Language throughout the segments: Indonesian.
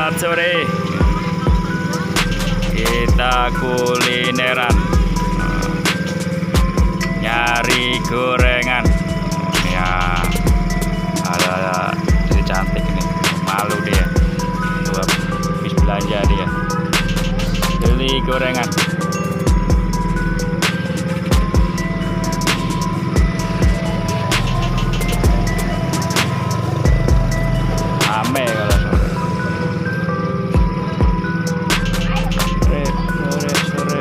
Selamat sore. Kita kulineran, nyari gorengan. Ya, ada istri cantik nih. Malu dia. Tuh, habis belanja dia. Beli gorengan. Rame kalau sore. Sore.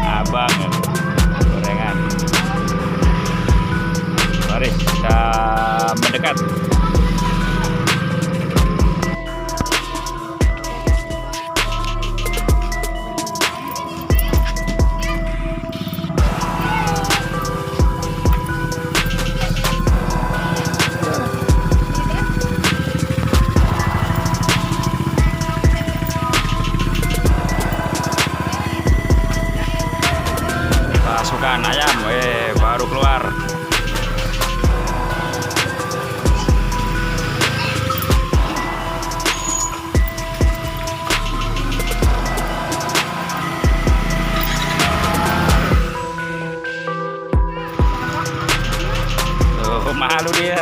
Abang ya, gorengan. Mari kita mendekat. Pasukan ayam, baru keluar. Oh, malu dia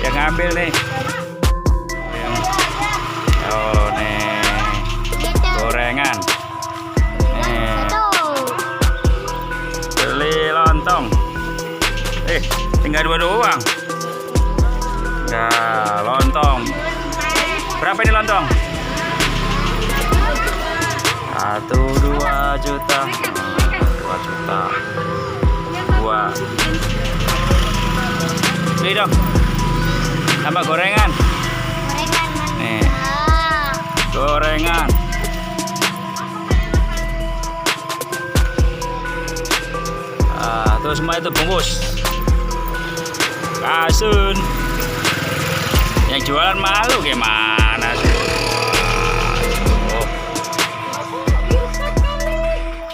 yang ngambil nih. Oh, nih gorengan. Beli lontong. Tinggal dua doang. Nah, lontong. Berapa ini lontong? 2 juta. 2 juta. Dua. Beli dong. Tambah gorengan. Nih. Gorengan. Tuh semua itu bungkus. Kasun. Yang jualan malu gimana sih? Oh.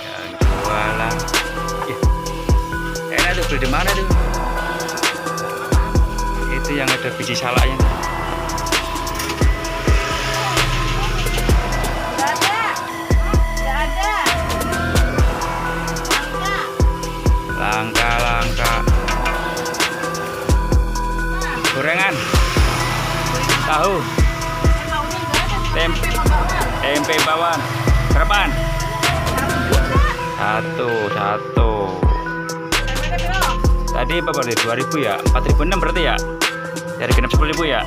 Yang jualan. Enak tuh, beli di mana tuh? Itu yang ada biji salaknya. Langka. Gorengan, tahu, tempe bawang, berapaan? Satu. Tadi berapa? 2.000 ya? 4.600 berarti ya? Dari genap 10.000 ya?